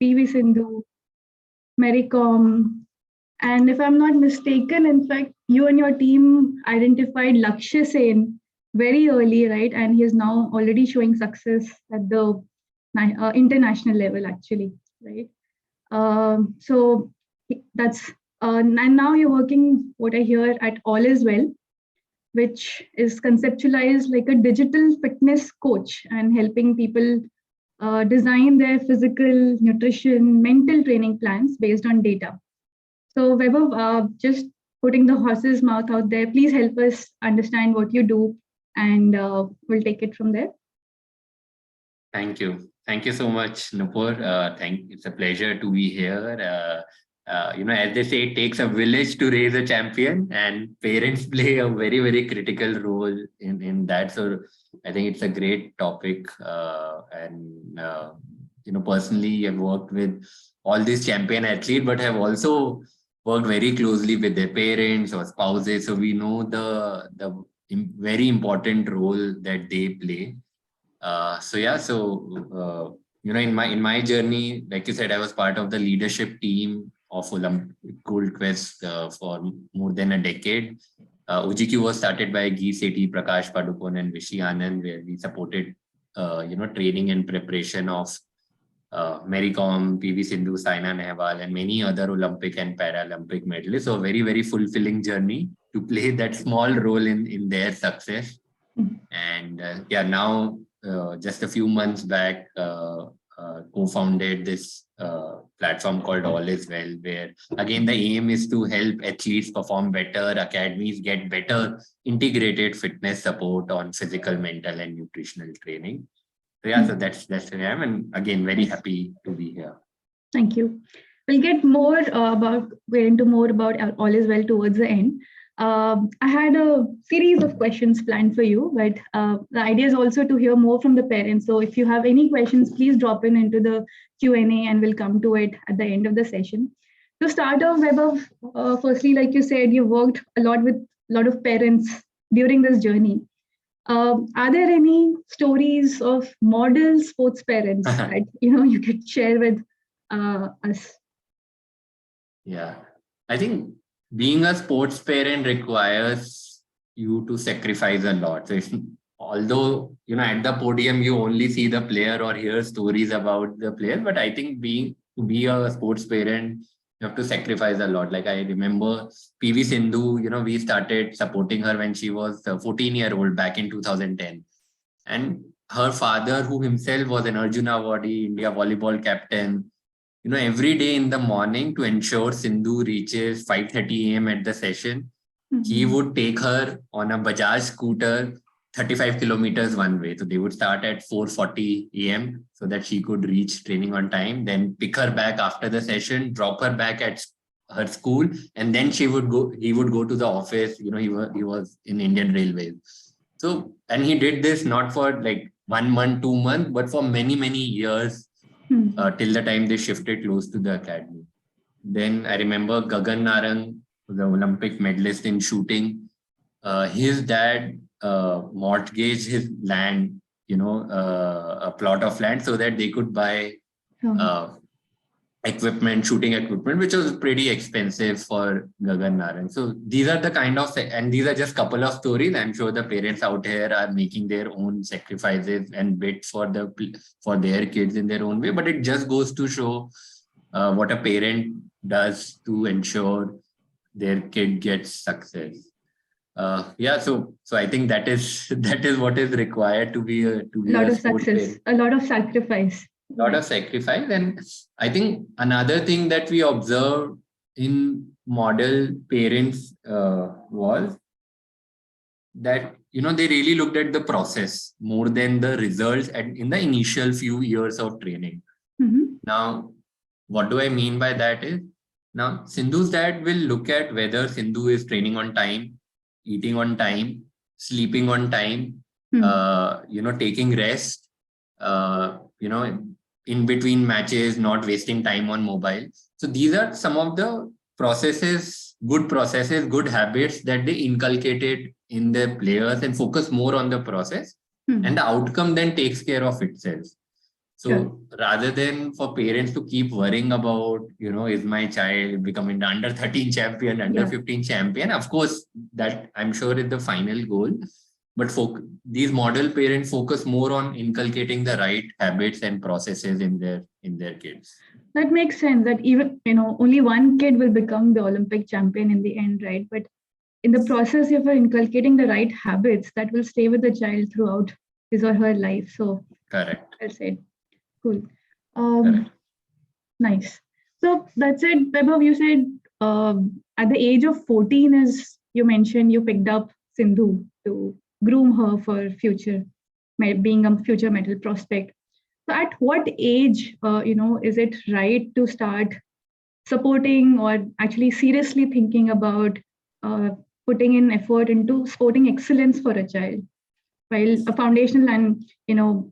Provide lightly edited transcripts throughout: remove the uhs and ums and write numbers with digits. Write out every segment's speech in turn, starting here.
PV Sindhu, Mary Com, and if I'm not mistaken, in fact, you and your team identified Lakshya Sen very early, right? And he is now already showing success at the international level, actually, right? So that's and now you're working, what I hear, at All Is Well, which is conceptualized like a digital fitness coach and helping people design their physical, nutrition, mental training plans based on data. So Vaibhav, just putting the horse's mouth out there, please help us understand what you do, and we'll take it from there. Thank you. Thank you so much, Nupur. It's a pleasure to be here. As they say, it takes a village to raise a champion, and parents play a very, very critical role in that. So I think it's a great topic. Personally, I've worked with all these champion athletes, but have also worked very closely with their parents or spouses. So we know the very important role that they play. In my journey, like you said, I was part of the leadership team of Olympic Gold Quest for more than a decade. UGQ was started by Gee Sethi, Prakash Padukone, and Vishy Anand, where we supported training and preparation of Mary Com, PV Sindhu, Saina Nehwal, and many other Olympic and Paralympic medalists. So a very, very fulfilling journey to play that small role in their success. And now just a few months back, co-founded this platform called All Is Well, where again the aim is to help athletes perform better, academies get better integrated fitness support on physical, mental, and nutritional training. So that's where I am, and again very happy to be here. Thank you. We'll get more into more about All Is Well towards the end. I had a series of questions planned for you, but the idea is also to hear more from the parents. So if you have any questions, please drop into the Q&A and we'll come to it at the end of the session. To start off, Vaibhav, firstly, like you said, you worked a lot with a lot of parents during this journey. Are there any stories of model sports parents that you could share with us? Yeah, I think being a sports parent requires you to sacrifice a lot. So although at the podium you only see the player or hear stories about the player, but I think to be a sports parent, you have to sacrifice a lot. Like I remember PV Sindhu, we started supporting her when she was 14-year-old back in 2010. And her father, who himself was an Arjuna Awardee, India volleyball captain, every day in the morning to ensure Sindhu reaches 5:30 a.m. at the session, he would take her on a Bajaj scooter 35 kilometers one way. So they would start at 4:40 a.m. so that she could reach training on time, then pick her back after the session, drop her back at her school, and then he would go to the office. He was in Indian Railways. So, and he did this not for like 1 month, 2 months, but for many, many years, till the time they shifted close to the academy. Then I remember Gagan Narang, the Olympic medalist in shooting, his dad mortgaged his land, a plot of land, so that they could buy shooting equipment, which was pretty expensive for Gagan Narang. So these are the and these are just a couple of stories. I'm sure the parents out here are making their own sacrifices and bid for their kids in their own way. But it just goes to show what a parent does to ensure their kid gets success. So I think that is what is required to be a lot of success, a lot of sacrifice. And I think another thing that we observed in model parents was that they really looked at the process more than the results in the initial few years of training. Now, what do I mean by that is, now Sindhu's dad will look at whether Sindhu is training on time, eating on time, sleeping on time, taking rest, in between matches, not wasting time on mobile. So these are some of the good habits that they inculcated in their players and focus more on the process, and the outcome then takes care of itself. So Sure. rather than for parents to keep worrying about, is my child becoming the under 13 champion, under 15 champion, of course, that I'm sure is the final goal. But these model parents focus more on inculcating the right habits and processes in their kids. That makes sense, that even, only one kid will become the Olympic champion in the end, right? But in the process, if you're inculcating the right habits, that will stay with the child throughout his or her life. So correct. Well said. Cool. Nice. So that's it. Vaibhav, you said at the age of 14 you mentioned you picked up Sindhu to groom her for being a future medal prospect. So at what age, is it right to start supporting or actually seriously thinking about putting in effort into sporting excellence for a child? While a foundational and,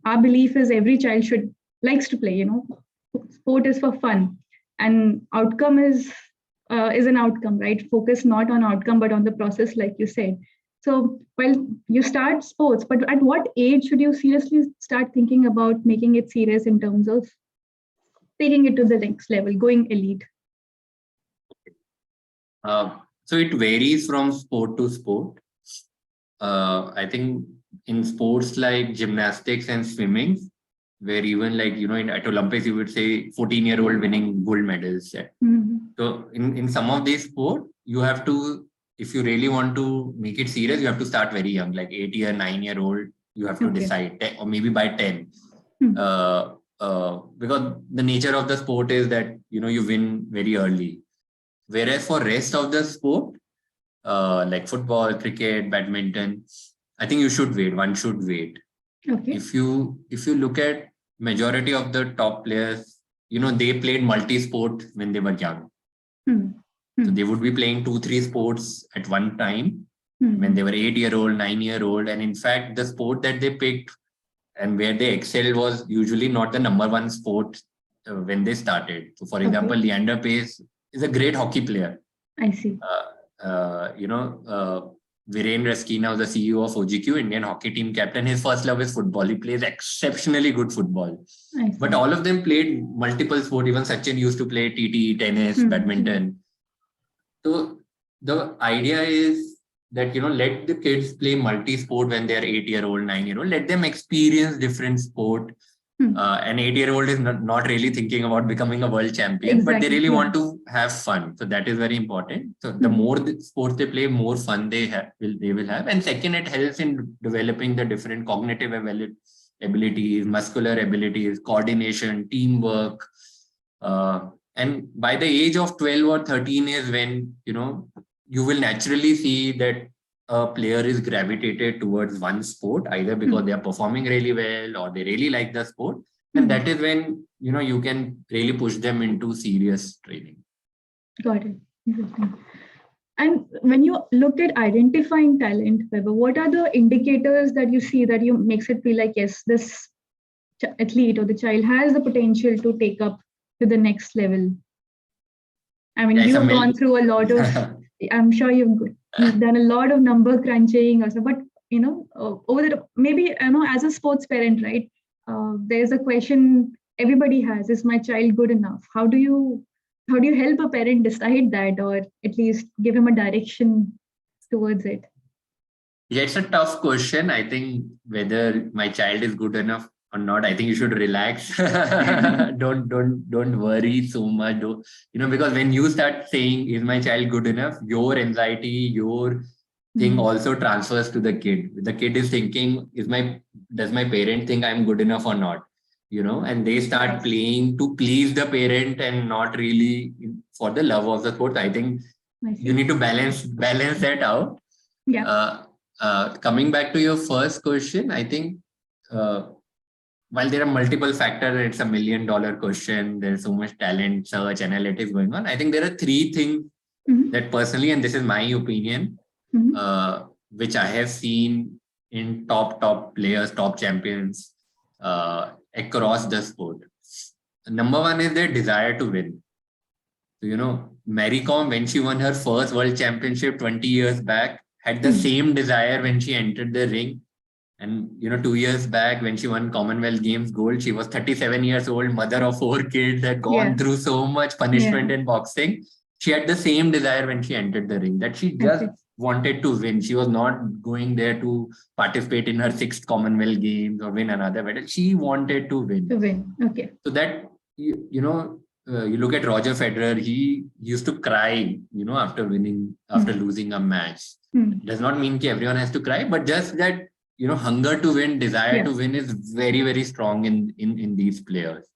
our belief is every child likes to play, sport is for fun, and outcome is an outcome, right? Focus not on outcome, but on the process, like you said. So, you start sports, but at what age should you seriously start thinking about making it serious in terms of taking it to the next level, going elite? So it varies from sport to sport. I think in sports like gymnastics and swimming, where even at Olympics, you would say 14-year-old winning gold medals. Mm-hmm. So in some of these sports, you have to, if you really want to make it serious, you have to start very young, like 8-year, 9-year-old, you have to decide, or maybe by 10. Because the nature of the sport is that, you win very early. Whereas for rest of the sport, like football, cricket, badminton, I think one should wait. Okay. If you look at majority of the top players, they played multi-sport when they were young. So they would be playing 2-3 sports at one time when they were 8-year-old, 9-year-old. And in fact, the sport that they picked and where they excelled was usually not the number one sport when they started. So for example, Leander Paes is a great hockey player. I see. Viren Raskina was the CEO of OGQ, Indian hockey team captain. His first love is football. He plays exceptionally good football. But all of them played multiple sports. Even Sachin used to play TT, tennis, badminton. So the idea is that, let the kids play multi-sport when they're 8-year-old, 9-year-old. Let them experience different sport. An 8-year-old is not really thinking about becoming a world champion, but they really want to have fun. So that is very important. So the more sports they play, more fun they will have. And second, it helps in developing the different cognitive abilities, muscular abilities, coordination, teamwork. And by the age of 12 or 13 is when, you will naturally see that a player is gravitated towards one sport, either because they are performing really well or they really like the sport. And that is when, you can really push them into serious training. Got it. Interesting. And when you looked at identifying talent, Vaibhav, what are the indicators that you see that makes it feel like, yes, this athlete or the child has the potential to take up to the next level? I mean, you've gone through a lot of, I'm sure you've done a lot of number crunching or so, but, maybe, as a sports parent, right, there's a question everybody has, is my child good enough? How do you help a parent decide that, or at least give him a direction towards it? Yeah, it's a tough question. I think whether my child is good enough or not, I think you should relax. don't worry so much. Because when you start saying, is my child good enough, your anxiety, your thing also transfers to the kid. The kid is thinking, does my parent think I'm good enough or not? And they start playing to please the parent and not really for the love of the sport. I think you need to balance that out. Yeah. Coming back to your first question, I think while there are multiple factors, it's $1 million question. There's so much talent, search, analytics going on. I think there are 3 things that personally, and this is my opinion, which I have seen in top players, top champions across the sport. Number 1 is their desire to win. So, Mary Kom, when she won her first world championship 20 years back, had the same desire when she entered the ring And 2 years back when she won Commonwealth Games gold, she was 37 years old, mother of 4 kids, had gone through so much punishment in boxing. She had the same desire when she entered the ring, that she just wanted to win. She was not going there to participate in her 6th Commonwealth Games or win another medal. She wanted to win. Okay. So that, you look at Roger Federer, he used to cry, after losing a match. Does not mean that everyone has to cry, but just that, hunger to win, desire to win is very, very strong in these players.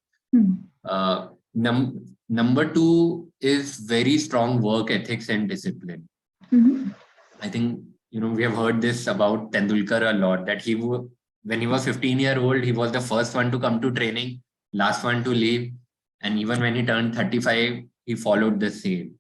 Number 2 is very strong work ethics and discipline. I think, we have heard this about Tendulkar a lot, that when he was 15-year-old, he was the first one to come to training, last one to leave. And even when he turned 35, he followed the same.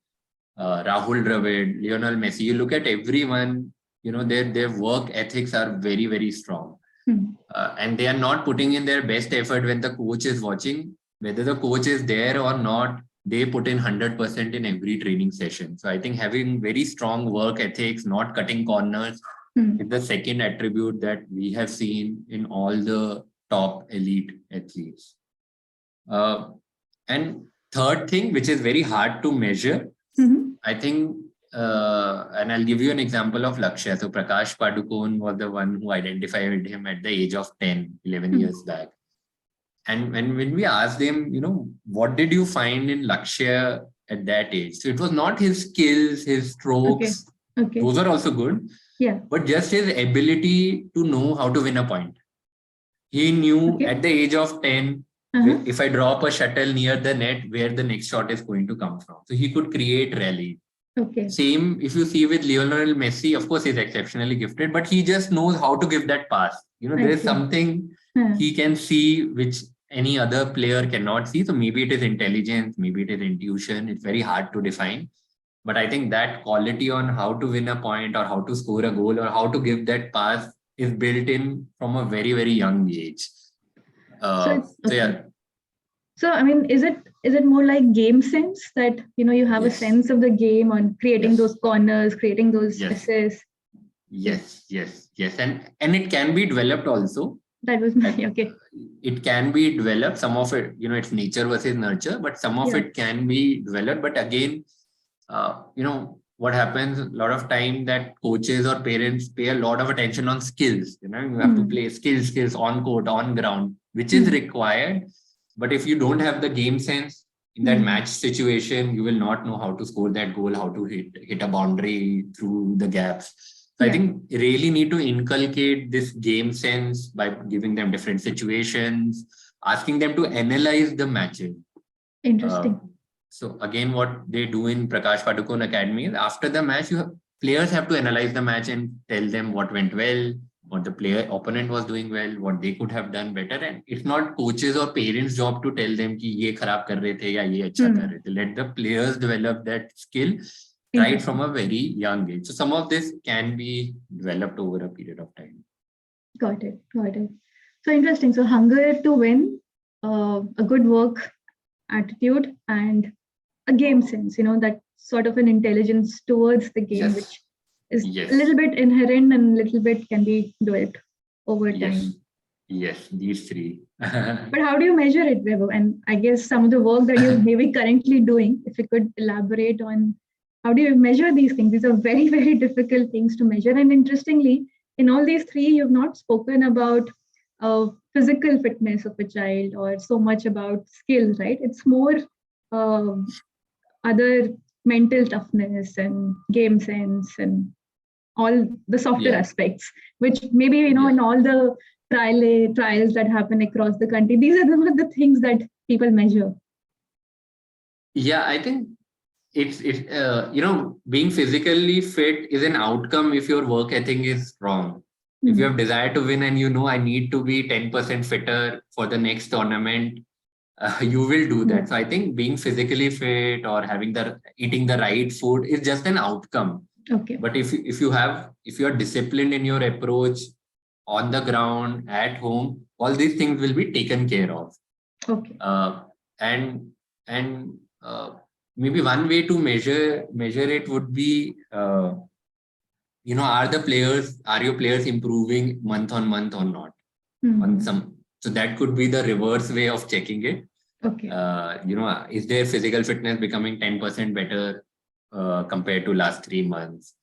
Rahul Dravid, Lionel Messi, you look at everyone, their work ethics are very, very strong. And they are not putting in their best effort when the coach is watching. Whether the coach is there or not, they put in 100% in every training session. So I think having very strong work ethics, not cutting corners, is the second attribute that we have seen in all the top elite athletes. And third thing, which is very hard to measure, I think, and I'll give you an example of Lakshya. So Prakash Padukone was the one who identified him at the age of 10, 11 years back. And when we asked him, what did you find in Lakshya at that age? So it was not his skills, his strokes. Those are also good. But just his ability to know how to win a point. He knew at the age of 10, if I drop a shuttle near the net, where the next shot is going to come from. So he could create rally. Same if you see with Lionel Messi, of course he's exceptionally gifted, but he just knows how to give that pass. There is something he can see which any other player cannot see. So maybe it is intelligence, maybe it is intuition. It's very hard to define. But I think that quality on how to win a point or how to score a goal or how to give that pass is built in from a very, very young age. So I mean, is it more like game sense that you have a sense of the game on creating those corners, creating those assists? Yes, and it can be developed also. That was my okay. It can be developed. Some of it, it's nature versus nurture, but some of it can be developed. But again, what happens a lot of time that coaches or parents pay a lot of attention on skills. You have to play skills on court, on ground, which is required. But if you don't have the game sense in that match situation, you will not know how to score that goal, how to hit a boundary through the gaps. So I think you really need to inculcate this game sense by giving them different situations, asking them to analyze the matches. Interesting. So again, what they do in Prakash Padukone Academy is after the match, players have to analyze the match and tell them what went well, what the opponent was doing well, what they could have done better. And it's not coaches or parents' job to tell them कि ये खराब कर रहे थे या ये अच्छा कर रहे थे. Let the players develop that skill right from a very young age. So some of this can be developed over a period of time. Got it. So interesting. So hunger to win, a good work attitude, and a game sense, that sort of an intelligence towards the game, which is a little bit inherent and a little bit can be developed over time. Yes, these three. But how do you measure it, Vaibhav? And I guess some of the work that you're maybe currently doing, if you could elaborate on how do you measure these things? These are very, very difficult things to measure. And interestingly, in all these three, you've not spoken about physical fitness of a child or so much about skill, right? It's more other mental toughness and game sense and all the softer aspects, which maybe, in all the trials that happen across the country, these are not the things that people measure. Yeah, I think it's being physically fit is an outcome if your work ethic is strong. If you have desire to win and I need to be 10% fitter for the next tournament, you will do that. So I think being physically fit or eating the right food is just an outcome. Okay. But if you are disciplined in your approach on the ground, at home, all these things will be taken care of. Okay. And maybe one way to measure it would be are your players improving month on month or not? On some, so that could be the reverse way of checking it. Okay. Is their physical fitness becoming 10% better compared to last 3 months?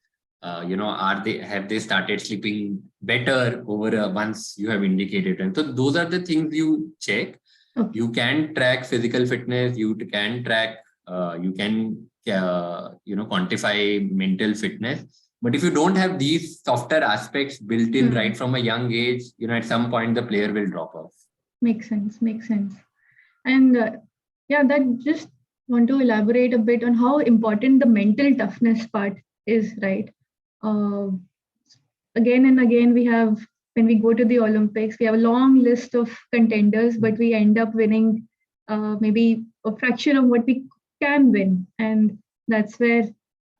Have they started sleeping better over once you have indicated? And so those are the things you check. Okay. You can track physical fitness. You can track. You can quantify mental fitness. But if you don't have these softer aspects built in right from a young age, at some point the player will drop off. Makes sense. And that just want to elaborate a bit on how important the mental toughness part is, right? Again and again, when we go to the Olympics, we have a long list of contenders, but we end up winning maybe a fraction of what we can win. And that's where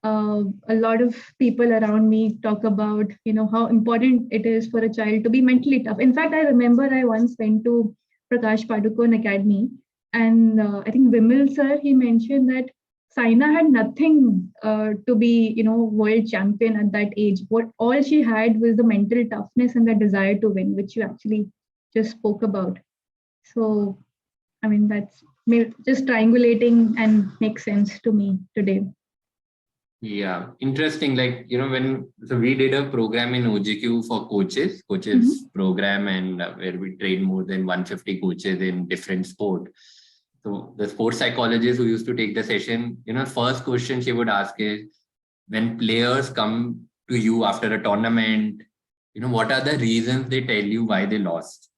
a lot of people around me talk about, how important it is for a child to be mentally tough. In fact, I remember I once went to Prakash Padukone Academy, and I think Vimal sir, he mentioned that Saina had nothing to be, world champion at that age. What all she had was the mental toughness and the desire to win, which you actually just spoke about. So, I mean, that's just triangulating and makes sense to me today. Yeah, interesting. So we did a program in OGQ for coaches program, and where we trained more than 150 coaches in different sport. So the sports psychologist who used to take the session, first question she would ask is, when players come to you after a tournament, what are the reasons they tell you why they lost?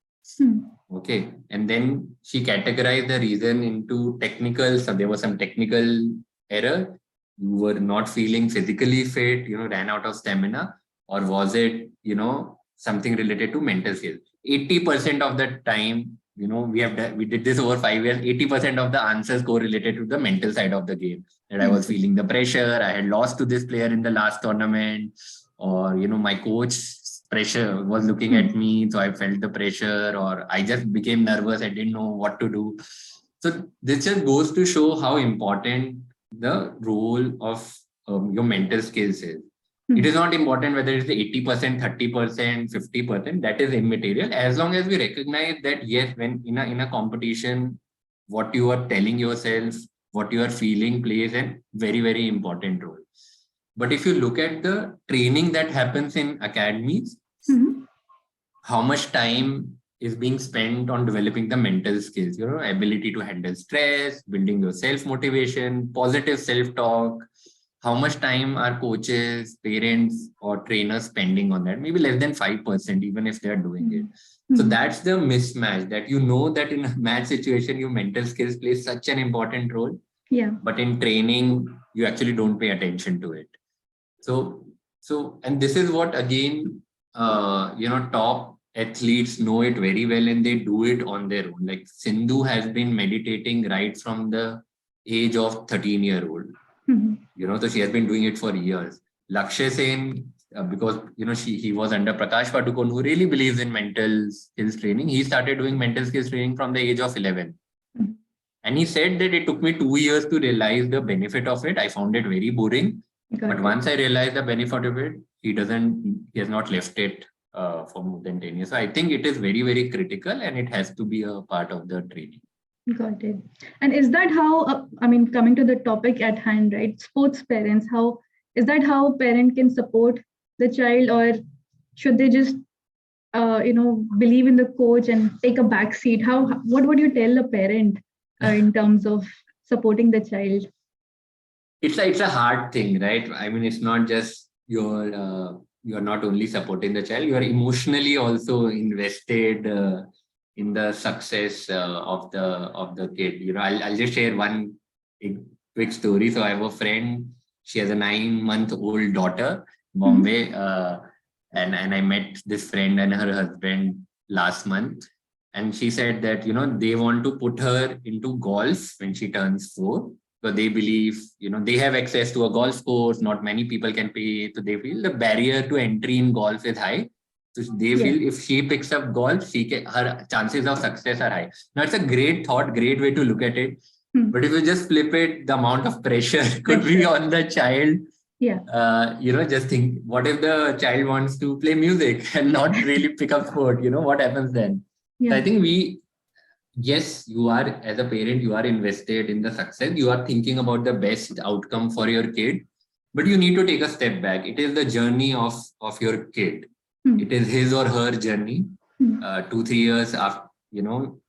Okay. And then she categorized the reason into technical. So there was some technical error. You were not feeling physically fit, ran out of stamina, or was it, something related to mental skills? 80% of the time, we did this over 5 years. 80% of the answers correlated to the mental side of the game. That I was feeling the pressure. I had lost to this player in the last tournament, or my coach pressure was looking at me, so I felt the pressure, or I just became nervous. I didn't know what to do. So this just goes to show how important the role of your mental skills is. It is not important whether it's 80%, 30%, 50%. That is immaterial. As long as we recognize that, yes, when in a competition, what you are telling yourself, what you are feeling plays a very, very important role. But if you look at the training that happens in academies, how much time is being spent on developing the mental skills, ability to handle stress, building your self-motivation, positive self-talk. How much time are coaches, parents, or trainers spending on that? Maybe less than 5%, even if they're doing it. So that's the mismatch, that that in a match situation, your mental skills play such an important role. Yeah. But in training, you actually don't pay attention to it. So, and this is what, again, top athletes know it very well, and they do it on their own. Like Sindhu has been meditating right from the age of 13-year-old. So she has been doing it for years. Lakshya Sen, because he was under Prakash Padukone, who really believes in mental skills training. He started doing mental skills training from the age of 11. And he said that it took me 2 years to realize the benefit of it. I found it very boring. But once I realized the benefit of it, he has not left it for more than 10 years. So I think it is very, very critical, and it has to be a part of the training. Got it. And is that how, coming to the topic at hand, right? Sports parents, is that how parent can support the child, or should they just, believe in the coach and take a back seat? What would you tell a parent in terms of supporting the child? It's a hard thing, right? It's not just you're not only supporting the child, you are emotionally also invested in the success of the kid. I'll just share one quick story. So I have a friend. She has a 9-month-old daughter, Bombay, and I met this friend and her husband last month, and she said that they want to put her into golf when she turns 4. So they believe they have access to a golf course. Not many people can pay, so they feel the barrier to entry in golf is high. So they feel if she picks up golf, her chances of success are high. Now, it's a great thought, great way to look at it. But if you just flip it, the amount of pressure could be on the child Yeah. Just think, what if the child wants to play music and not really pick up sport? What happens then? So I think yes, you are, as a parent, you are invested in the success. You are thinking about the best outcome for your kid, but you need to take a step back. It is the journey of your kid. It is his or her journey. 2-3 years after,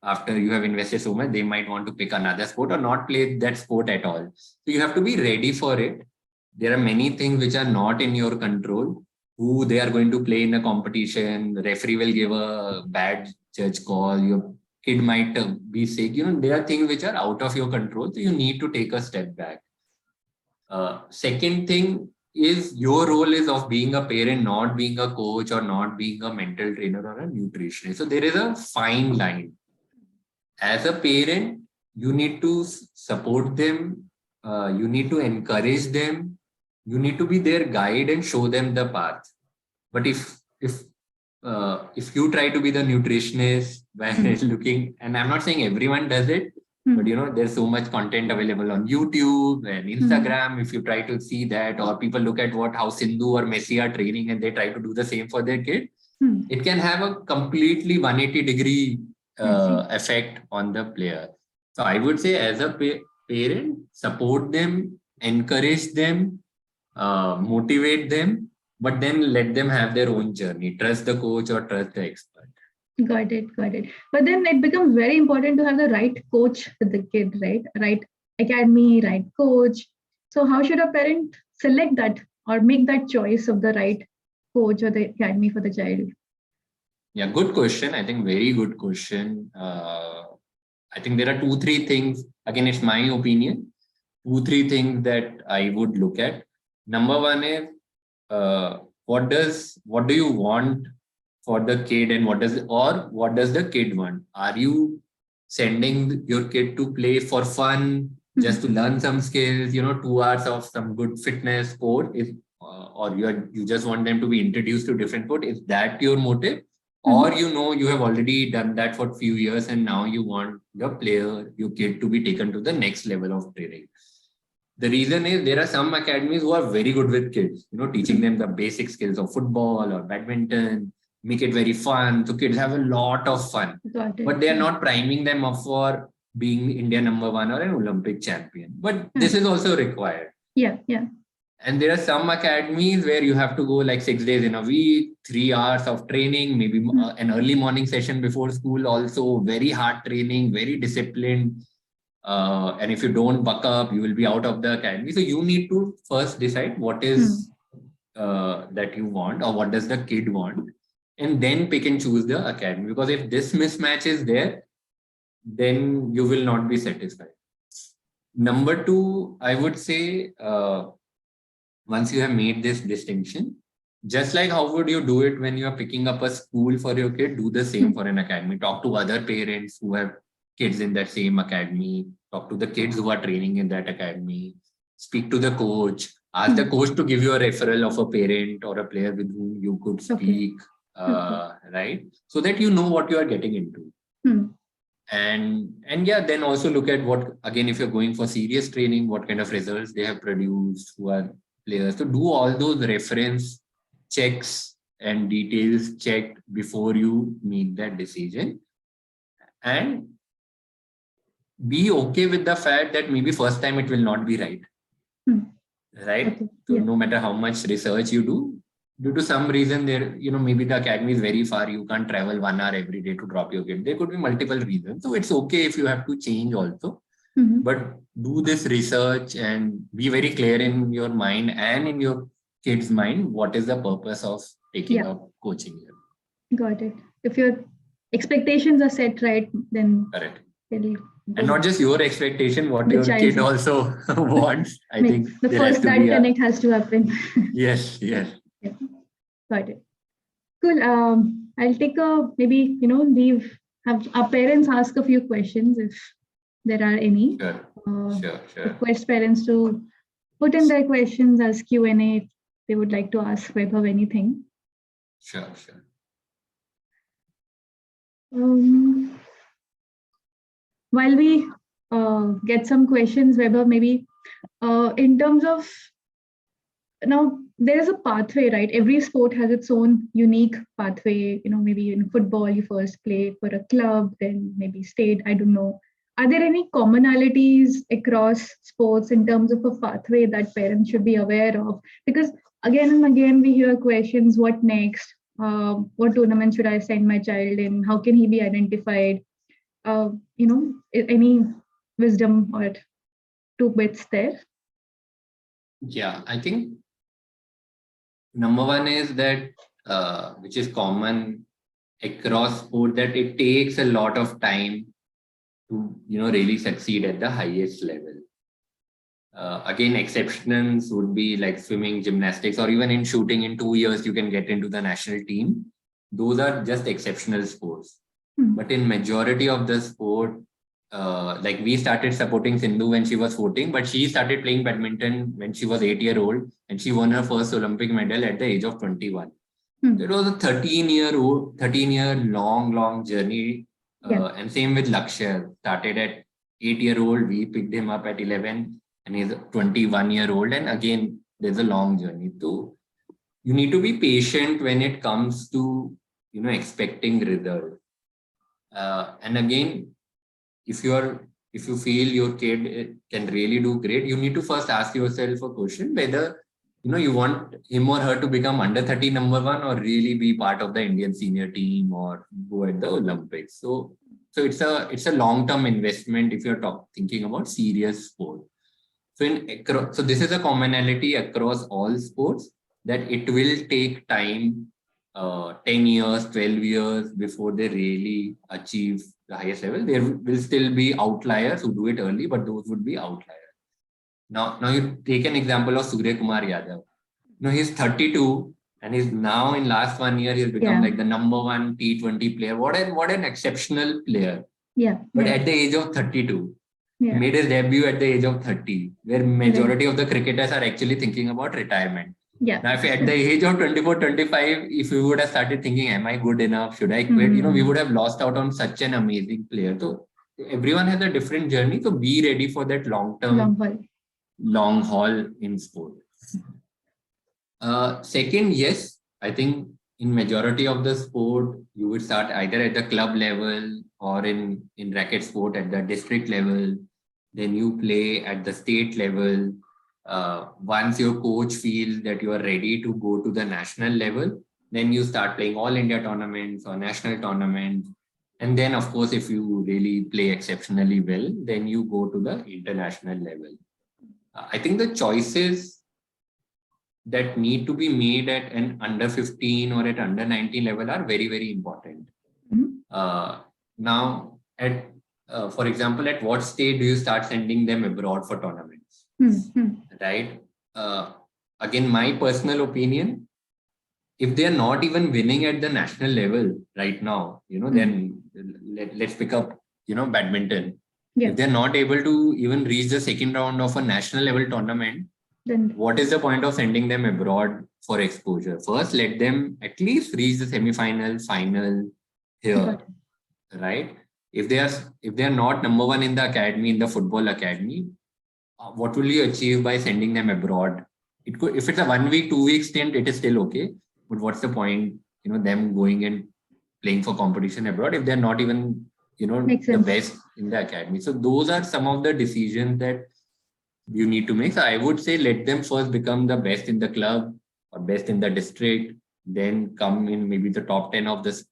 after you have invested so much, they might want to pick another sport or not play that sport at all. So you have to be ready for it. There are many things which are not in your control. Who they are going to play in a competition, the referee will give a bad judge call, your kid might be sick. There are things which are out of your control. So you need to take a step back. Second thing is, your role is of being a parent, not being a coach or not being a mental trainer or a nutritionist. So there is a fine line. As a parent, you need to support them. You need to encourage them. You need to be their guide and show them the path. But if you try to be the nutritionist by looking, and I'm not saying everyone does it, but there's so much content available on YouTube and Instagram. If you try to see that, or people look at how Sindhu or Messi are training and they try to do the same for their kid, it can have a completely 180-degree effect on the player. So I would say, as a parent, support them, encourage them, motivate them, but then let them have their own journey. Trust the coach or trust the expert. Got it. But then it becomes very important to have the right coach with the kid, right? Right academy, right coach. So how should a parent select that or make that choice of the right coach or the academy for the child? Yeah, good question. I think very good question. I think there are 2-3 things. Again, it's my opinion. 2-3 things that I would look at. Number one is, what do you want for the kid, and what does the kid want? Are you sending your kid to play for fun, just to learn some skills, 2 hours of some good fitness sport, or you just want them to be introduced to different sport? Is that your motive? Or you have already done that for a few years and now you want your kid to be taken to the next level of training. The reason is, there are some academies who are very good with kids, teaching them the basic skills of football or badminton, make it very fun. So kids have a lot of fun, but they are not priming them up for being India number 1 or an Olympic champion. But this is also required. Yeah. And there are some academies where you have to go like 6 days in a week, 3 hours of training, maybe an early morning session before school, also very hard training, very disciplined. And if you don't buck up, you will be out of the academy. So you need to first decide what is that you want, or what does the kid want, and then pick and choose the academy. Because if this mismatch is there, then you will not be satisfied. Number 2, I would say, once you have made this distinction, just like how would you do it when you are picking up a school for your kid, do the same for an academy. Talk to other parents who have kids in that same academy, talk to the kids who are training in that academy, speak to the coach, ask the coach to give you a referral of a parent or a player with whom you could speak, right? So that you know what you are getting into. And yeah, then also look at again, if you're going for serious training, what kind of results they have produced, who are players. So do all those reference checks and details checked before you make that decision. And be okay with the fact that maybe first time it will not be right. Right? So no matter how much research you do, due to some reason there, maybe the academy is very far, you can't travel 1 hour every day to drop your kid. There could be multiple reasons. So it's okay if you have to change also. But do this research and be very clear in your mind and in your kid's mind, what is the purpose of taking up coaching here. Got it. If your expectations are set right, then correct. And not just your expectation, what your kid also wants. I think the first that connect has to happen. Yes. Got it. Cool. I'll take maybe, have our parents ask a few questions if there are any. Sure. Request parents to put in their questions as Q&A if they would like to ask Vaibhav anything. Sure. While we get some questions, Vaibhav, maybe in terms of now there is a pathway, right? Every sport has its own unique pathway. Maybe in football, you first play for a club, then maybe state, I don't know. Are there any commonalities across sports in terms of a pathway that parents should be aware of? Because again and again, we hear questions: what next? What tournament should I send my child in? How can he be identified? Any wisdom or two bits there? Yeah, I think number one is that, which is common across sport, that it takes a lot of time to really succeed at the highest level. Again, exceptions would be like swimming, gymnastics, or even in shooting. In 2 years, you can get into the national team. Those are just exceptional sports. But in majority of the sport, like we started supporting Sindhu when she was 14, but she started playing badminton when she was 8-year-old, and she won her first Olympic medal at the age of 21. It was a 13-year long journey. And same with Lakshya. Started at 8-year-old, we picked him up at 11, and he's 21-year-old. And again, there's a long journey. So you need to be patient when it comes to expecting results. And again, if you feel your kid can really do great, you need to first ask yourself a question whether you want him or her to become under 30 number one, or really be part of the Indian senior team or go at the Olympics. So it's a long-term investment if you're thinking about serious sport. So this is a commonality across all sports, that it will take time, 10 years, 12 years before they really achieve the highest level. There will still be outliers who do it early, but those would be outliers. Now you take an example of Surya Kumar Yadav. He's 32, and he's now in last 1 year, he's become like the number one T20 player. What an exceptional player. But at the age of 32, he made his debut at the age of 30, where majority of the cricketers are actually thinking about retirement. Now, if at the age of 24, 25, if we would have started thinking, am I good enough? Should I quit? We would have lost out on such an amazing player. So everyone has a different journey. So be ready for that long haul in sport. Second, yes, I think in majority of the sport, you would start either at the club level or in racket sport at the district level. Then you play at the state level. Once your coach feels that you are ready to go to the national level, then you start playing all India tournaments or national tournaments. And then, of course, if you really play exceptionally well, then you go to the international level. I think the choices that need to be made at an under 15 or at under 19 level are very, very important. Now, for example, at what stage do you start sending them abroad for tournaments? Right? Again, my personal opinion, if they are not even winning at the national level right now, then let's pick up, badminton. If they're not able to even reach the second round of a national level tournament, then what is the point of sending them abroad for exposure? First, let them at least reach the semi-final, final here, right? If they are not number one in the academy, in the football academy, what will you achieve by sending them abroad? If it's a 1 week, 2 week stint, it is still okay. But what's the point, them going and playing for competition abroad if they're not even, the best in the academy? So those are some of the decisions that you need to make. So I would say let them first become the best in the club or best in the district, then come in maybe the top 10 of the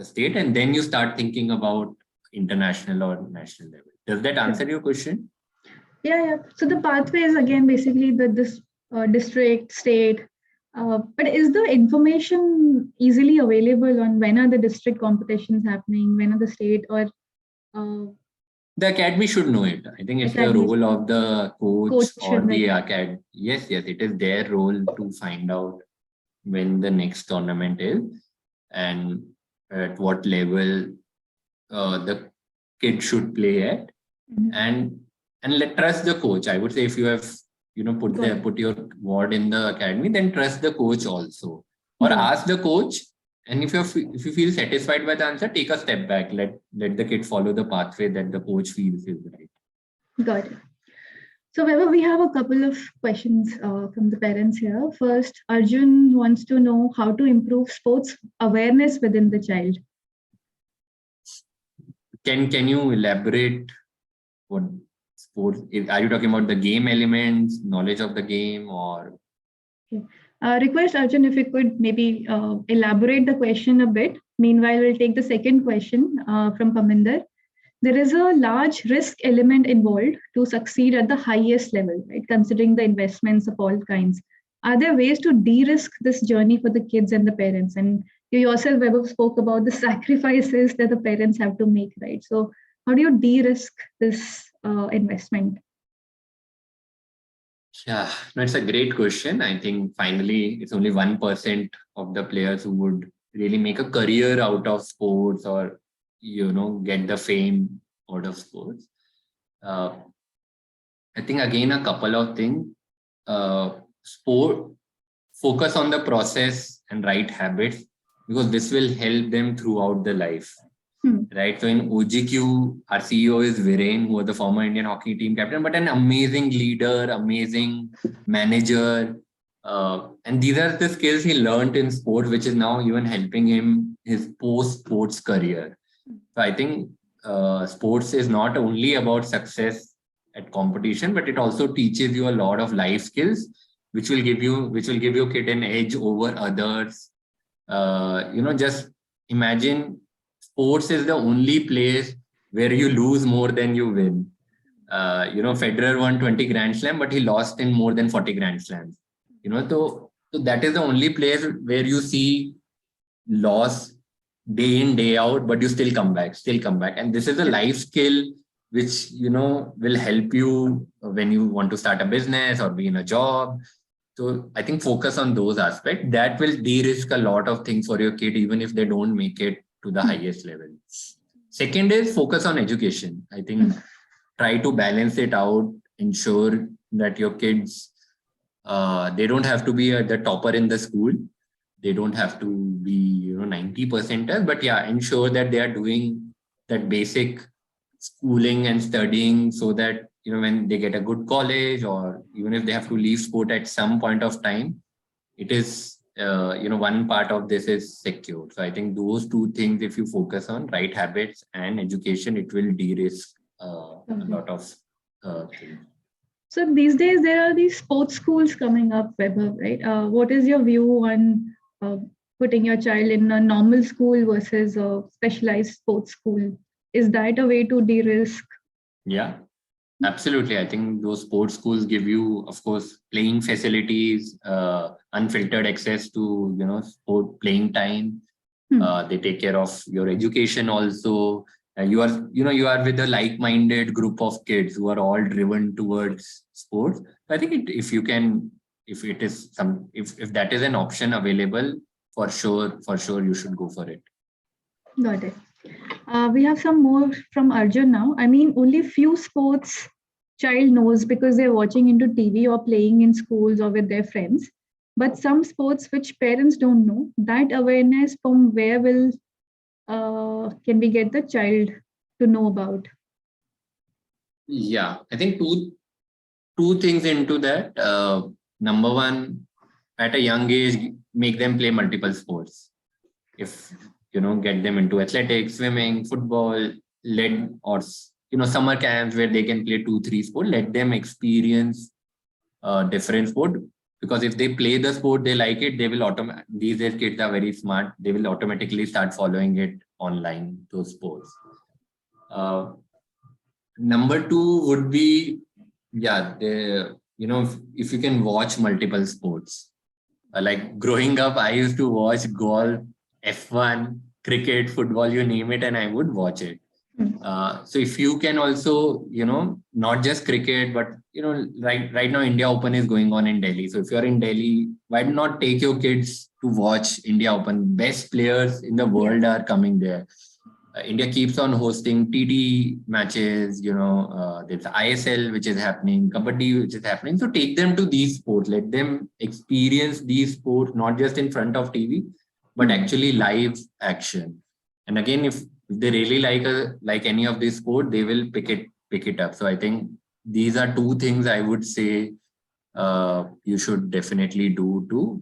state, and then you start thinking about international or national level. Does that answer your question? Yeah. So the pathway is again basically this district, state. But is the information easily available on when are the district competitions happening, when are the state, or the academy should know it. I think it's the role of the coach or the academy. Yes, it is their role to find out when the next tournament is and at what level the kid should play at, and trust the coach. I would say if you have put your word in the academy, then trust the coach also, or ask the coach. And if you feel satisfied by the answer, take a step back. Let the kid follow the pathway that the coach feels is right. Got it. So, Vaibhav, we have a couple of questions from the parents here. First, Arjun wants to know how to improve sports awareness within the child. Can you elaborate what sports? Are you talking about the game elements, knowledge of the game, or? Okay. Request Arjun if you could maybe elaborate the question a bit. Meanwhile, we'll take the second question from Paminder. There is a large risk element involved to succeed at the highest level, right? Considering the investments of all kinds. Are there ways to de-risk this journey for the kids and the parents? And you yourself, Vaibhav, spoke about the sacrifices that the parents have to make, right? So how do you de-risk this investment? Yeah, no, it's a great question. I think finally it's only 1% of the players who would really make a career out of sports or, get the fame out of sports. I think again, a couple of things. Sport, focus on the process and right habits, because this will help them throughout the life. Right. So in OGQ, our CEO is Viren, who was the former Indian hockey team captain, but an amazing leader, amazing manager. And these are the skills he learned in sport, which is now even helping him his post-sports career. So I think sports is not only about success at competition, but it also teaches you a lot of life skills, which will give your kid an edge over others. Just imagine sports is the only place where you lose more than you win. Federer won 20 Grand Slam, but he lost in more than 40 Grand Slams. So that is the only place where you see loss day in, day out, but you still come back. And this is a life skill which, will help you when you want to start a business or be in a job. So I think focus on those aspects. That will de-risk a lot of things for your kid, even if they don't make it to the highest level. Second is focus on education. I think try to balance it out, ensure that your kids, they don't have to be the topper in the school. They don't have to be, 90%, but yeah, ensure that they are doing that basic schooling and studying so that, when they get a good college or even if they have to leave sport at some point of time, it is, one part of this is secure. So I think those two things, if you focus on right habits and education, it will de-risk a lot of things. So these days there are these sports schools coming up, Vaibhav, right? What is your view on putting your child in a normal school versus a specialized sports school? Is that a way to de-risk? Yeah, absolutely. I think those sports schools give you, of course, playing facilities, unfiltered access to, sport playing time. They take care of your education also. You are with a like-minded group of kids who are all driven towards sports. So I think if that is an option available, for sure, you should go for it. Got it. We have some more from Arjun now. I mean, only few sports child knows because they're watching into TV or playing in schools or with their friends. But some sports which parents don't know, that awareness from where will can we get the child to know about? Yeah, I think two things into that. Number one, at a young age, make them play multiple sports. If get them into athletics, swimming, football, or summer camps where they can play 2-3 sports. Let them experience different sport, because if they play the sport, they like it, they will these days kids are very smart, they will automatically start following it online, those sports. Number two would be, if you can watch multiple sports. Like growing up, I used to watch golf, F1, cricket, football, you name it, and I would watch it. So if you can also, not just cricket, but, right now India Open is going on in Delhi. So if you're in Delhi, why not take your kids to watch India Open? Best players in the world are coming there. India keeps on hosting TD matches, there's ISL, which is happening, Kabaddi, which is happening. So take them to these sports, let them experience these sports, not just in front of TV, but actually live action. And again, if they really like any of this sport, they will pick it up. So I think these are two things I would say you should definitely do to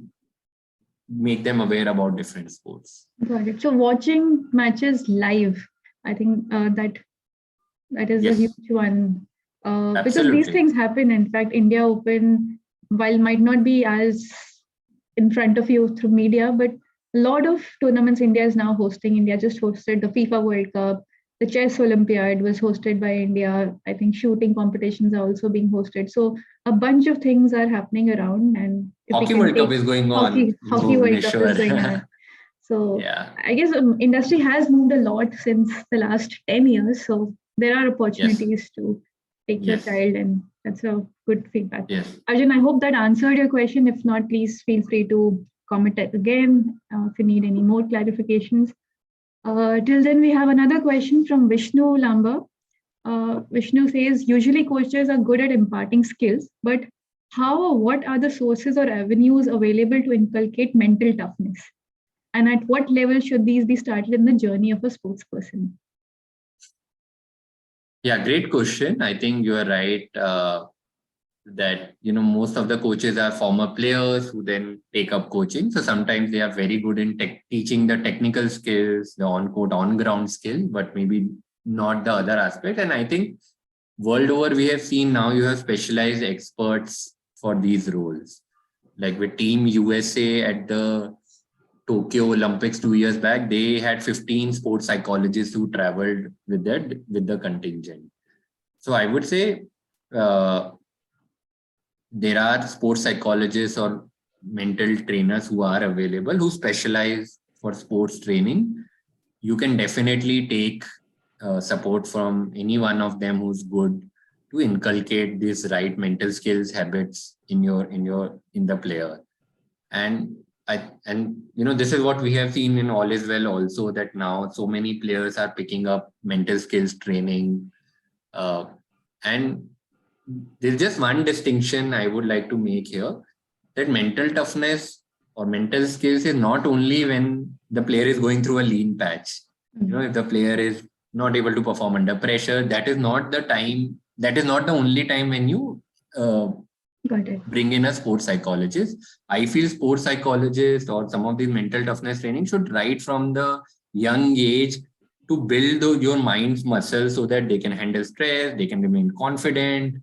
make them aware about different sports. Got it. So watching matches live, I think that is a Yes, huge one. Because these absolutely. things happen. In fact, India Open, while might not be as in front of you through media, but a lot of tournaments India is now hosting. India just hosted the FIFA World Cup. The chess Olympiad was hosted by India. I think shooting competitions are also being hosted. So a bunch of things are happening around. And if we Hockey can World Cup take is going on in hockey World Cup is going Bhubaneswar. on. So Yeah. I guess industry has moved a lot since the last 10 years. So there are Yes. opportunities to take your Yes. child, and that's a good feedback. Yes. Arjun, I hope that answered your question. If not, please feel free to comment it again if you need any more clarifications. Till then, we have another question from Vishnu Lamba. Vishnu says, usually coaches are good at imparting skills, but how or what are the sources or avenues available to inculcate mental toughness? And at what level should these be started in the journey of a sports person? Yeah, great question. I think you are right that most of the coaches are former players who then take up coaching. So sometimes they are very good in teaching the technical skills, the on-court, on-ground skill, but maybe not the other aspect. And I think world over, we have seen now you have specialized experts for these roles. Like with Team USA at the Tokyo Olympics 2 years back, they had 15 sports psychologists who traveled with the contingent. So I would say uh, there are sports psychologists or mental trainers who are available who specialize for sports training. You can definitely take support from any one of them who's good to inculcate these right mental skills habits in the player. And this is what we have seen in All Is Well also, that now so many players are picking up mental skills training. And there's just one distinction I would like to make here, that mental toughness or mental skills is not only when the player is going through a lean patch. If the player is not able to perform under pressure, that is not the only time when you bring in a sports psychologist. I feel sports psychologists or some of the mental toughness training should right from the young age to build your mind's muscles so that they can handle stress, they can remain confident,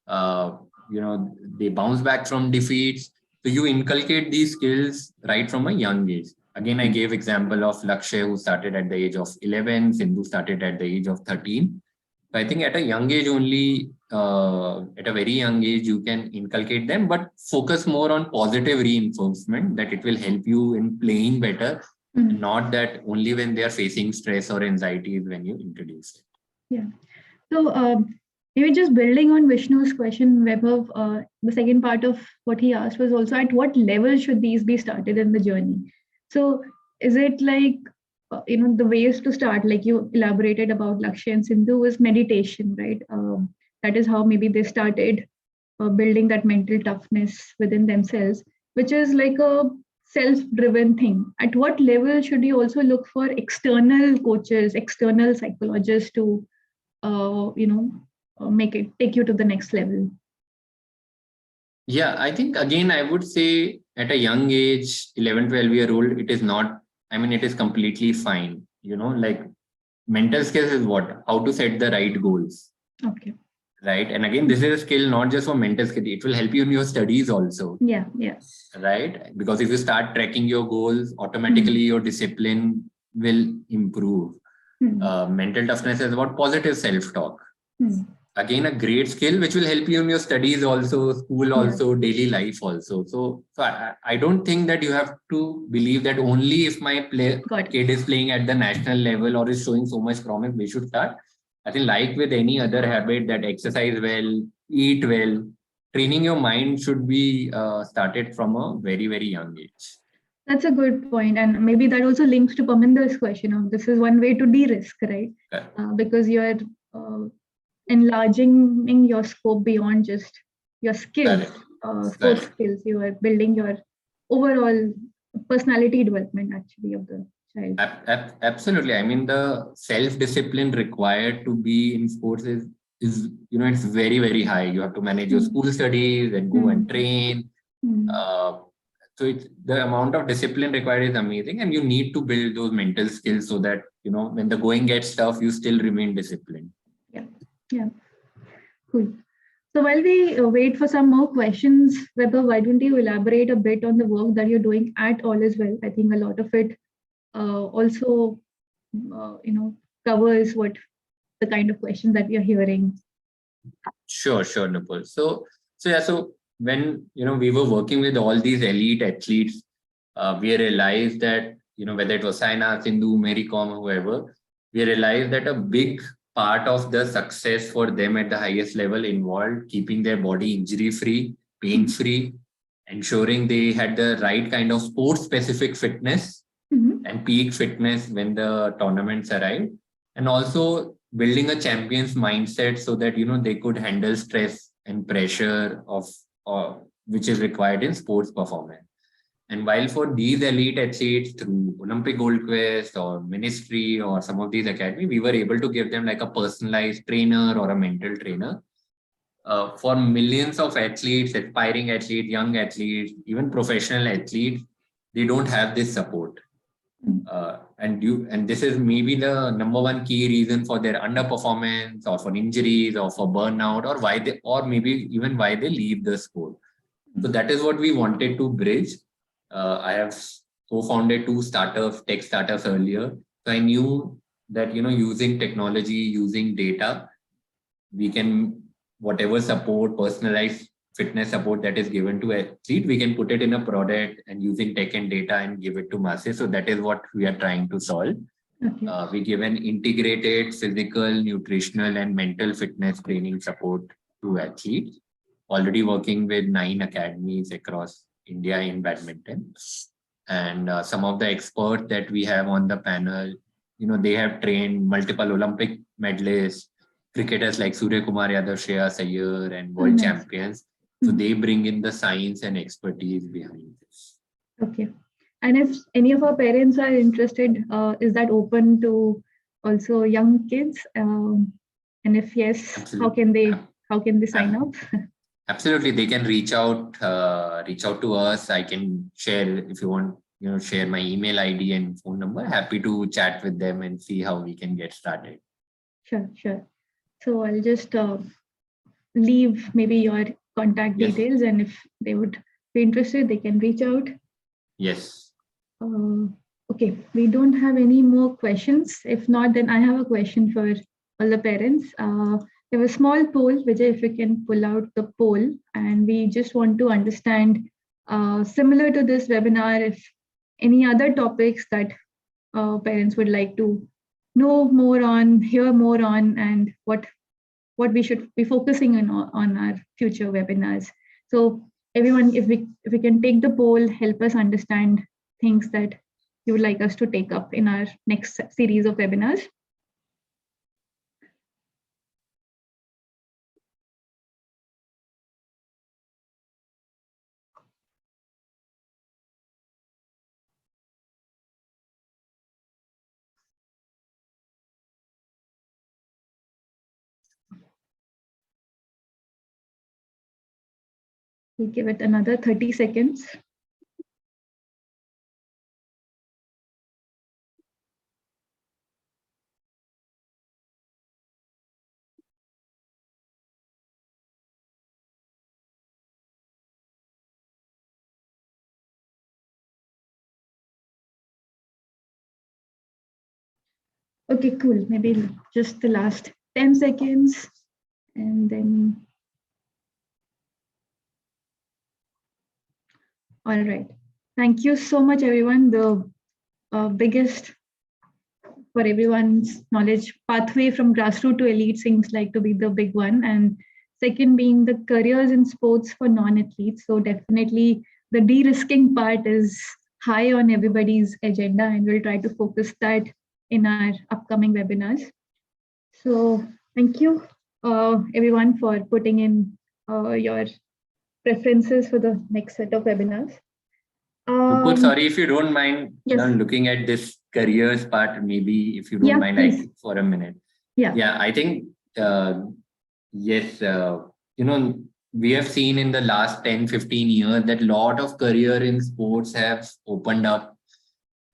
they bounce back from defeats. So you inculcate these skills right from a young age. Again, I gave example of Lakshay, who started at the age of 11, Sindhu started at the age of 13. So I think at a young age only, at a very young age, you can inculcate them, but focus more on positive reinforcement that it will help you in playing better, not that only when they are facing stress or anxiety is when you introduce it. Yeah. So maybe just building on Vishnu's question, Vaibhav, the second part of what he asked was also at what level should these be started in the journey? So is it like, the ways to start, like you elaborated about Lakshya and Sindhu, was meditation, right? That is how maybe they started building that mental toughness within themselves, which is like a self-driven thing. At what level should you also look for external coaches, external psychologists to take you to the next level? Yeah, I think again, I would say at a young age, 11, 12-year-old, it is not, it is completely fine. Like mental skills is what? How to set the right goals. Okay. Right. And again, this is a skill not just for mental skill, it will help you in your studies also. Yeah. Right. Because if you start tracking your goals, automatically your discipline will improve. Mental toughness is about positive self-talk. Again, a great skill which will help you in your studies also, school also, daily life also. So I don't think that you have to believe that only if my kid is playing at the national level or is showing so much promise, we should start. I think like with any other habit, that exercise well, eat well, training your mind should be started from a very, very young age. That's a good point. And maybe that also links to Paminder's question of this is one way to de-risk, right? Because you're enlarging your scope beyond just your skills, sports skills. You are building your overall personality development actually of the child. Absolutely. The self-discipline required to be in sports is is, it's very, very high. You have to manage your school studies and go and train. So the amount of discipline required is amazing, and you need to build those mental skills so that, when the going gets tough, you still remain disciplined. Yeah. Cool. So while we wait for some more questions, Vaibhav, why don't you elaborate a bit on the work that you're doing at All Is Well? I think a lot of it also, covers what the kind of questions that we are hearing. Sure, Nupur. So when, we were working with all these elite athletes, we realized that, whether it was Saina, Sindhu, Mary Kom, whoever, we realized that a big part of the success for them at the highest level involved keeping their body injury-free, pain-free, ensuring they had the right kind of sport-specific fitness and peak fitness when the tournaments arrived, and also building a champion's mindset so that, they could handle stress and pressure of which is required in sports performance. And while for these elite athletes through Olympic Gold Quest or Ministry or some of these academies, we were able to give them like a personalized trainer or a mental trainer. For millions of athletes, aspiring athletes, young athletes, even professional athletes, they don't have this support. And this is maybe the number one key reason for their underperformance or for injuries or for burnout or maybe even why they leave the sport. So that is what we wanted to bridge. I have co-founded 2 tech startups earlier. So I knew that, using technology, using data, we can, whatever support, personalized fitness support that is given to athlete, we can put it in a product and using tech and data and give it to masses. So that is what we are trying to solve. Okay. We give an integrated physical, nutritional, and mental fitness training support to athletes. Already working with 9 academies across India in badminton. And some of the experts that we have on the panel, they have trained multiple Olympic medalists, cricketers like Surya Kumar Yadav, Shreya Iyer, and world champions. So they bring in the science and expertise behind this. Okay. And if any of our parents are interested, is that open to also young kids? And if yes, Absolutely. how can they sign up? Absolutely, they can reach out to us. I can share, if you want, share my email ID and phone number. Happy to chat with them and see how we can get started. Sure. So I'll just leave maybe your contact details, and if they would be interested, they can reach out. Yes. Okay, we don't have any more questions. If not, then I have a question for all the parents. We have a small poll, Vijay, if we can pull out the poll, and we just want to understand, similar to this webinar, if any other topics that parents would like to know more on, hear more on, and what we should be focusing on our future webinars. So everyone, if we can take the poll, help us understand things that you would like us to take up in our next series of webinars. We'll give it another 30 seconds. Okay, cool. Maybe just the last 10 seconds and then. All right. Thank you so much, everyone. The biggest, for everyone's knowledge, pathway from grassroots to elite seems like to be the big one. And second being the careers in sports for non-athletes. So definitely the de-risking part is high on everybody's agenda, and we'll try to focus that in our upcoming webinars. So thank you, everyone, for putting in your preferences for the next set of webinars. Sorry, if you don't mind looking at this careers part, maybe if you don't mind, like, for a minute. Yeah, I think Yes, we have seen in the last 10, 15 years that a lot of career in sports have opened up,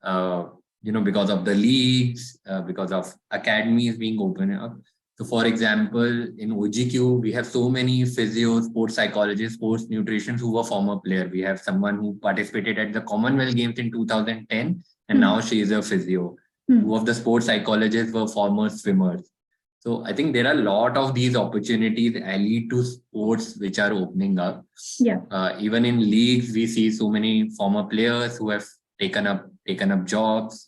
uh, because of the leagues, because of academies being opened up. So, for example, in OGQ, we have so many physios, sports psychologists, sports nutritionists who were former player. We have someone who participated at the Commonwealth Games in 2010, and now she is a physio. Two of the sports psychologists were former swimmers. So I think there are a lot of these opportunities allied to sports which are opening up. Yeah. Even in leagues, we see so many former players who have taken up jobs.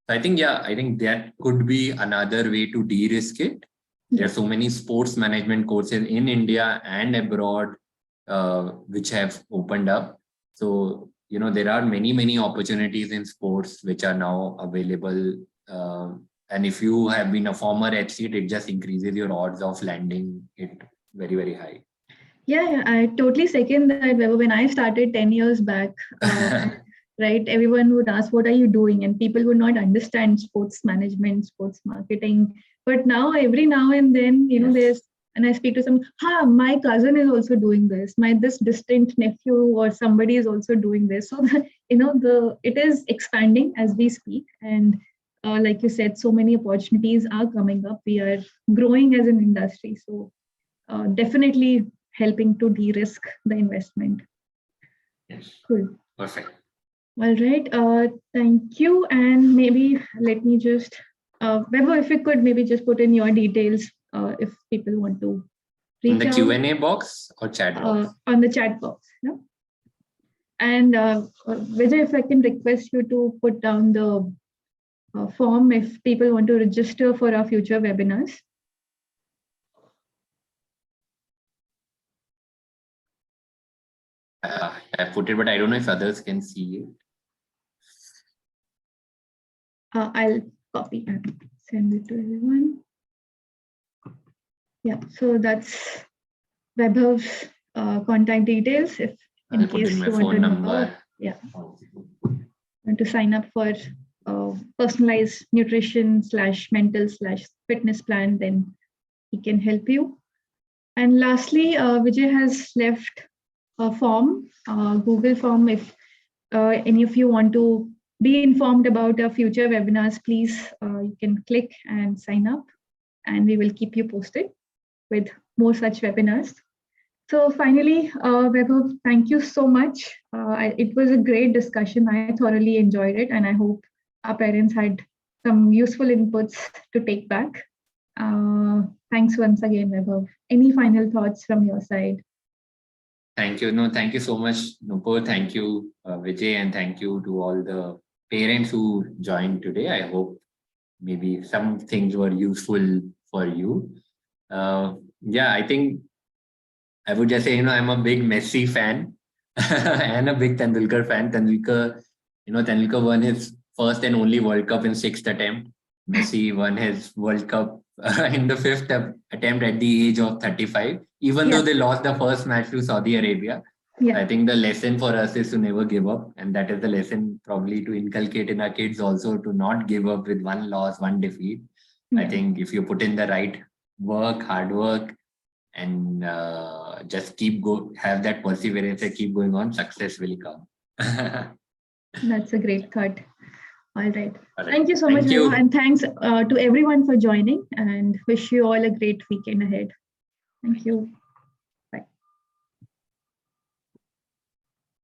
I think that could be another way to de-risk it. There are so many sports management courses in India and abroad which have opened up. So there are many opportunities in sports which are now available. And if you have been a former athlete, it just increases your odds of landing it very, very high. Yeah, I totally second that. When I started 10 years back, right, everyone would ask, what are you doing? And people would not understand sports management, sports marketing. But now, every now and then, there's, and I speak to some, my cousin is also doing this. This distant nephew or somebody is also doing this. So, it is expanding as we speak. And like you said, so many opportunities are coming up. We are growing as an industry. So definitely helping to de-risk the investment. Yes. Cool. Perfect. All right. Thank you. And maybe let me just, Vaibhav, if you could maybe just put in your details if people want to reach in the out. Q&A box or chat box? On the chat box. Yeah. And Vijay, if I can request you to put down the form if people want to register for our future webinars. I put it, but I don't know if others can see it. I'll copy and send it to everyone. Yeah, so that's Vaibhav's contact details. If in case you want to know about, want to sign up for personalized nutrition / mental / fitness plan, then he can help you. And lastly, Vijay has left a form, Google form. If any of you want to be informed about our future webinars, please you can click and sign up, and we will keep you posted with more such webinars. So finally, Vaibhav, thank you so much. It was a great discussion. I thoroughly enjoyed it, and I hope our parents had some useful inputs to take back. Thanks once again, Vaibhav. Any final thoughts from your side? Thank you. No, thank you so much, Nupur. Thank you, Vijay, and thank you to all the parents who joined today. I hope maybe some things were useful for you. I think I would just say, I'm a big Messi fan and a big Tendulkar fan. Tendulkar won his first and only World Cup in 6th attempt. Messi won his World Cup in the 5th attempt at the age of 35, even though they lost the first match to Saudi Arabia. I think the lesson for us is to never give up. And that is the lesson probably to inculcate in our kids also, to not give up with one loss, one defeat. I think if you put in the right work, hard work, and just have that perseverance and keep going on, success will come. That's a great thought. All right. Thank you so much, Vaibhav, and thanks to everyone for joining, and wish you all a great weekend ahead. Thank you.